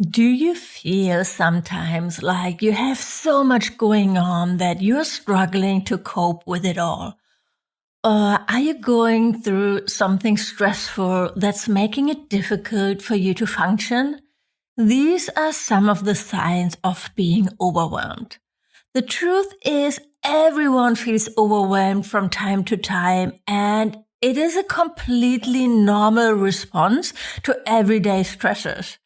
Do you feel sometimes like you have so much going on that you're struggling to cope with it all? Or are you going through something stressful that's making it difficult for you to function? These are some of the signs of being overwhelmed. The truth is, everyone feels overwhelmed from time to time, and it is a completely normal response to everyday stressors.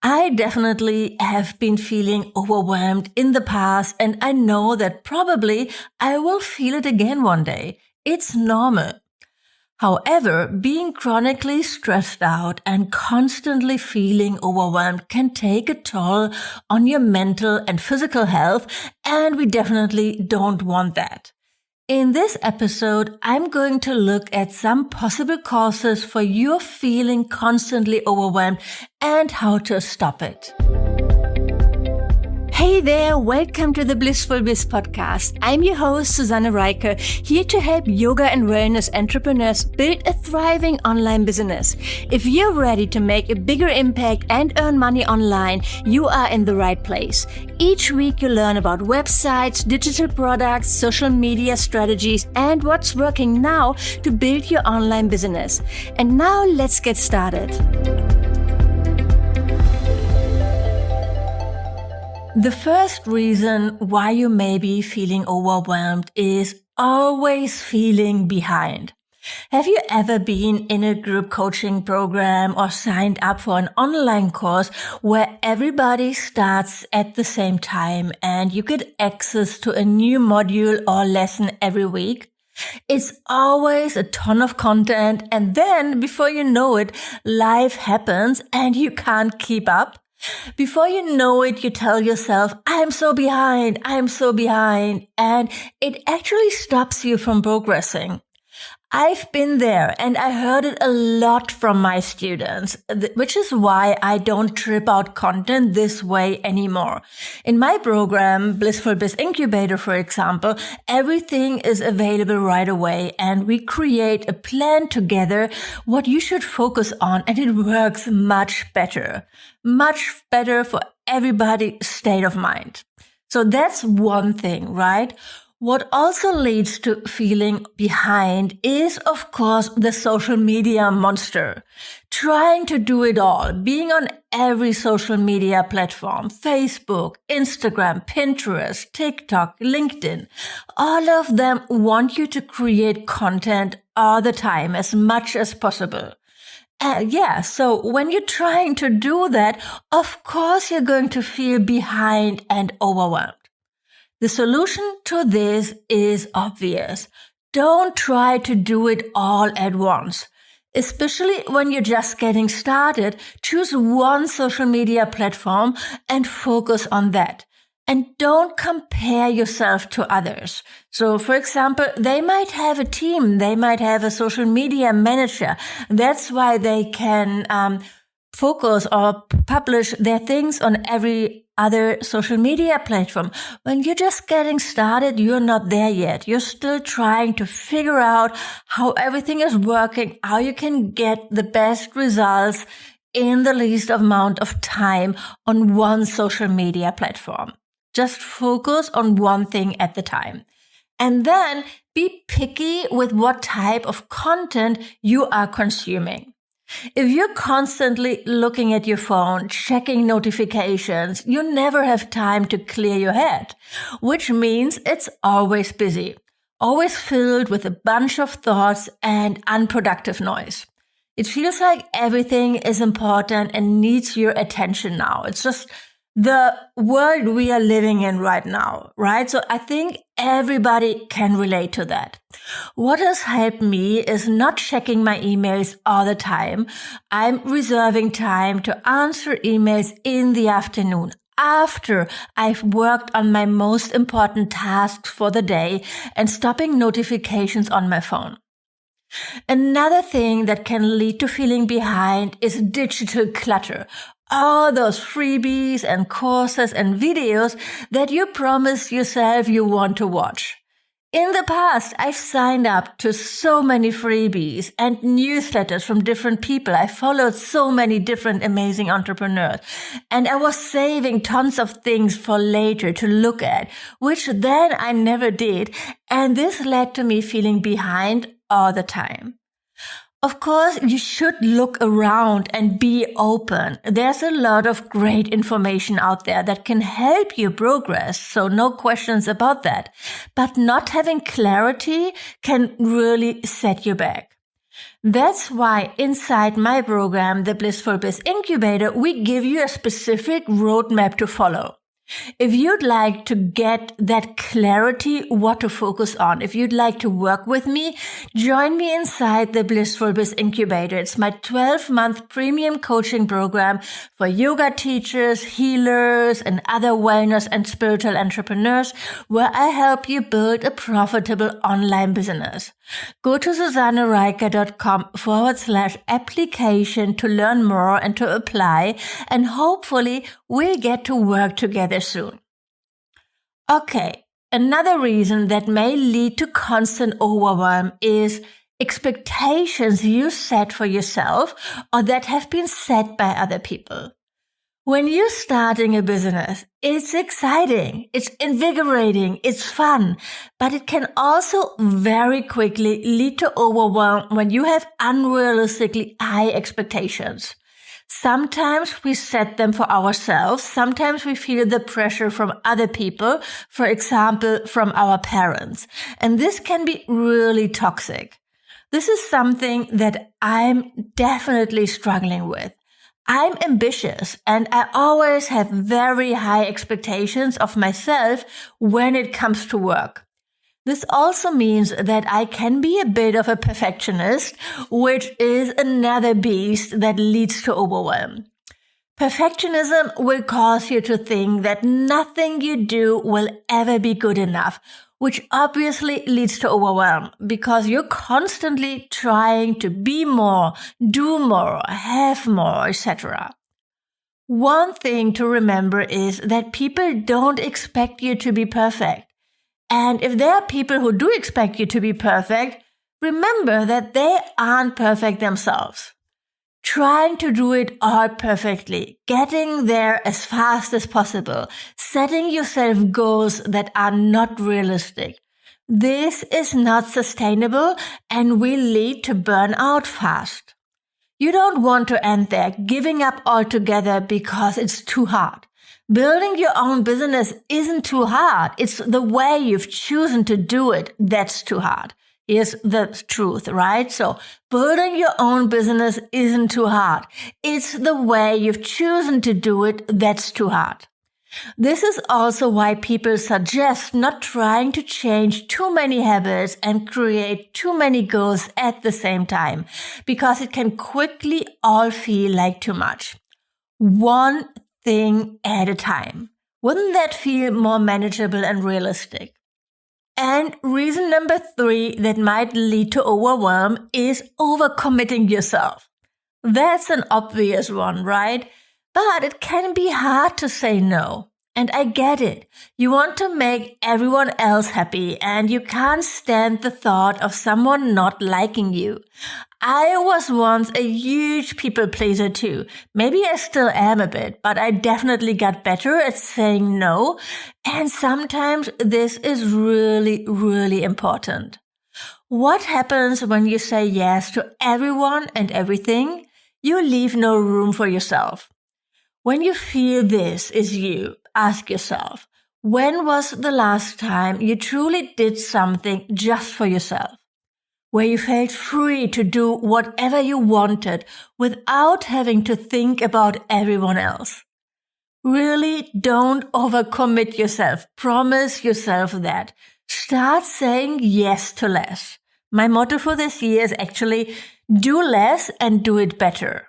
I definitely have been feeling overwhelmed in the past, and I know that probably I will feel it again one day. It's normal. However, being chronically stressed out and constantly feeling overwhelmed can take a toll on your mental and physical health, and we definitely don't want that. In this episode, I'm going to look at some possible causes for you feeling constantly overwhelmed and how to stop it. Hey there, welcome to the Blissful Biz podcast. I'm your host, Susanne Reike, here to help yoga and wellness entrepreneurs build a thriving online business. If you're ready to make a bigger impact and earn money online, you are in the right place. Each week you learn about websites, digital products, social media strategies, and what's working now to build your online business. And now let's get started. The first reason why you may be feeling overwhelmed is always feeling behind. Have you ever been in a group coaching program or signed up for an online course where everybody starts at the same time and you get access to a new module or lesson every week? It's always a ton of content, and then before you know it, life happens and you can't keep up. Before you know it, you tell yourself, I'm so behind, and it actually stops you from progressing. I've been there and I heard it a lot from my students, which is why I don't trip out content this way anymore. In my program, Blissful Biz Incubator, for example, everything is available right away and we create a plan together what you should focus on, and it works much better for everybody's state of mind. So that's one thing, right? What also leads to feeling behind is, of course, the social media monster. Trying to do it all, being on every social media platform, Facebook, Instagram, Pinterest, TikTok, LinkedIn. All of them want you to create content all the time, as much as possible. So when you're trying to do that, of course you're going to feel behind and overwhelmed. The solution to this is obvious. Don't try to do it all at once. Especially when you're just getting started, choose one social media platform and focus on that. And don't compare yourself to others. So, for example, they might have a team, they might have a social media manager. That's why they can focus or publish their things on every other social media platform. When you're just getting started, you're not there yet. You're still trying to figure out how everything is working, how you can get the best results in the least amount of time on one social media platform. Just focus on one thing at the time. And then be picky with what type of content you are consuming. If you're constantly looking at your phone, checking notifications, you never have time to clear your head, which means it's always busy, always filled with a bunch of thoughts and unproductive noise. It feels like everything is important and needs your attention now. It's just the world we are living in right now, right? So I think everybody can relate to that. What has helped me is not checking my emails all the time. I'm reserving time to answer emails in the afternoon after I've worked on my most important tasks for the day and stopping notifications on my phone. Another thing that can lead to feeling behind is digital clutter. All those freebies and courses and videos that you promise yourself you want to watch. In the past, I've signed up to so many freebies and newsletters from different people. I followed so many different amazing entrepreneurs, and I was saving tons of things for later to look at, which then I never did. And this led to me feeling behind all the time. Of course, you should look around and be open. There's a lot of great information out there that can help you progress, so no questions about that. But not having clarity can really set you back. That's why inside my program, the Blissful Biz Incubator, we give you a specific roadmap to follow. If you'd like to get that clarity, what to focus on, if you'd like to work with me, join me inside the Blissful Biz Incubator. It's my 12-month premium coaching program for yoga teachers, healers, and other wellness and spiritual entrepreneurs, where I help you build a profitable online business. Go to susannereiker.com/application to learn more and to apply, and hopefully we'll get to work together soon. Okay, another reason that may lead to constant overwhelm is expectations you set for yourself or that have been set by other people. When you're starting a business, it's exciting, it's invigorating, it's fun, but it can also very quickly lead to overwhelm when you have unrealistically high expectations. Sometimes we set them for ourselves. Sometimes we feel the pressure from other people, for example, from our parents. And this can be really toxic. This is something that I'm definitely struggling with. I'm ambitious and I always have very high expectations of myself when it comes to work. This also means that I can be a bit of a perfectionist, which is another beast that leads to overwhelm. Perfectionism will cause you to think that nothing you do will ever be good enough, which obviously leads to overwhelm because you're constantly trying to be more, do more, have more, etc. One thing to remember is that people don't expect you to be perfect. And if there are people who do expect you to be perfect, remember that they aren't perfect themselves. Trying to do it all perfectly, getting there as fast as possible, setting yourself goals that are not realistic. This is not sustainable and will lead to burnout fast. You don't want to end there, giving up altogether because it's too hard. Building your own business isn't too hard. It's the way you've chosen to do it that's too hard. Here's the truth, right? So building your own business isn't too hard. It's the way you've chosen to do it that's too hard. This is also why people suggest not trying to change too many habits and create too many goals at the same time, because it can quickly all feel like too much. One thing at a time. Wouldn't that feel more manageable and realistic? And reason number 3 that might lead to overwhelm is overcommitting yourself. That's an obvious one, right? But it can be hard to say no. And I get it. You want to make everyone else happy and you can't stand the thought of someone not liking you. I was once a huge people pleaser too. Maybe I still am a bit, but I definitely got better at saying no. And sometimes this is really, really important. What happens when you say yes to everyone and everything? You leave no room for yourself. When you feel this is you, ask yourself, when was the last time you truly did something just for yourself? Where you felt free to do whatever you wanted without having to think about everyone else. Really don't overcommit yourself. Promise yourself that. Start saying yes to less. My motto for this year is actually do less and do it better.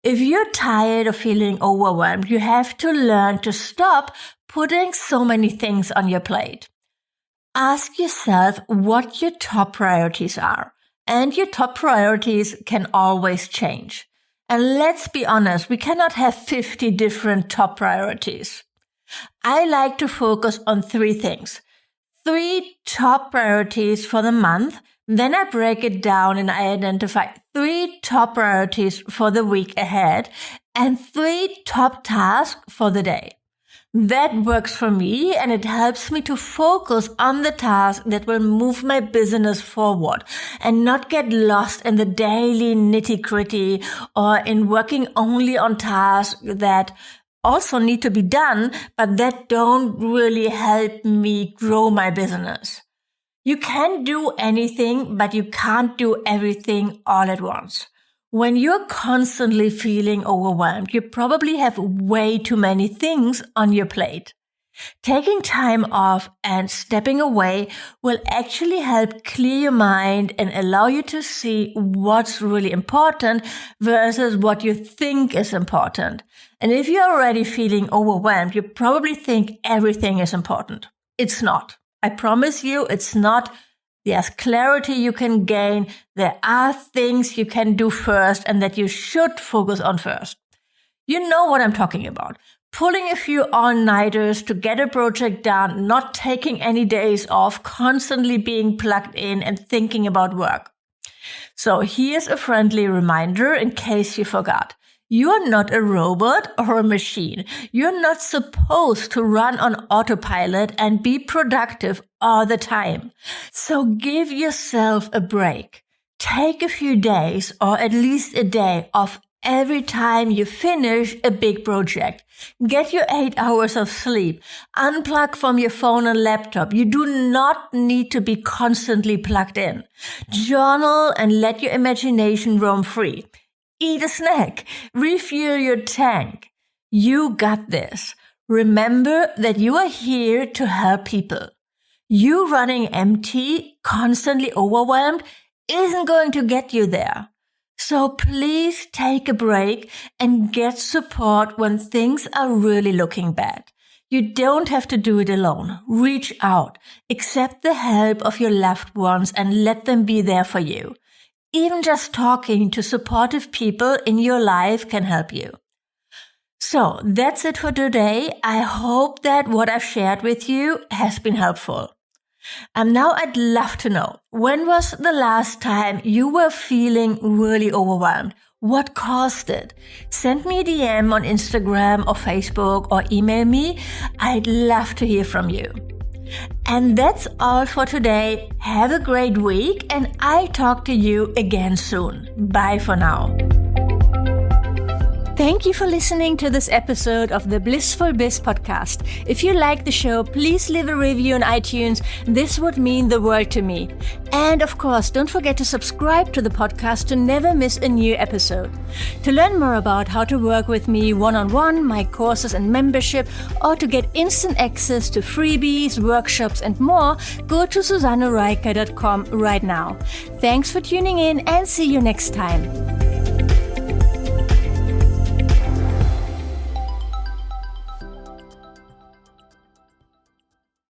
If you're tired of feeling overwhelmed, you have to learn to stop putting so many things on your plate. Ask yourself what your top priorities are. And your top priorities can always change. And let's be honest, we cannot have 50 different top priorities. I like to focus on 3 things. 3 top priorities for the month. Then I break it down and I identify 3 top priorities for the week ahead and 3 top tasks for the day. That works for me, and it helps me to focus on the task that will move my business forward and not get lost in the daily nitty-gritty or in working only on tasks that also need to be done, but that don't really help me grow my business. You can do anything, but you can't do everything all at once. When you're constantly feeling overwhelmed, you probably have way too many things on your plate. Taking time off and stepping away will actually help clear your mind and allow you to see what's really important versus what you think is important. And if you're already feeling overwhelmed, you probably think everything is important. It's not. I promise you, it's not. There's clarity you can gain. There are things you can do first and that you should focus on first. You know what I'm talking about. Pulling a few all-nighters to get a project done, not taking any days off, constantly being plugged in and thinking about work. So here's a friendly reminder in case you forgot. You are not a robot or a machine. You're not supposed to run on autopilot and be productive all the time. So give yourself a break. Take a few days or at least a day off every time you finish a big project. Get your 8 hours of sleep. Unplug from your phone and laptop. You do not need to be constantly plugged in. Journal and let your imagination roam free. Eat a snack. Refuel your tank. You got this. Remember that you are here to help people. You running empty, constantly overwhelmed, isn't going to get you there. So please take a break and get support when things are really looking bad. You don't have to do it alone. Reach out. Accept the help of your loved ones and let them be there for you. Even just talking to supportive people in your life can help you. So that's it for today. I hope that what I've shared with you has been helpful. And now I'd love to know, when was the last time you were feeling really overwhelmed? What caused it? Send me a DM on Instagram or Facebook or email me. I'd love to hear from you. And that's all for today. Have a great week and I'll talk to you again soon. Bye for now. Thank you for listening to this episode of the Blissful Biz podcast. If you like the show, please leave a review on iTunes. This would mean the world to me. And of course, don't forget to subscribe to the podcast to never miss a new episode. To learn more about how to work with me one-on-one, my courses and membership, or to get instant access to freebies, workshops, and more, go to susannereiker.com right now. Thanks for tuning in and see you next time.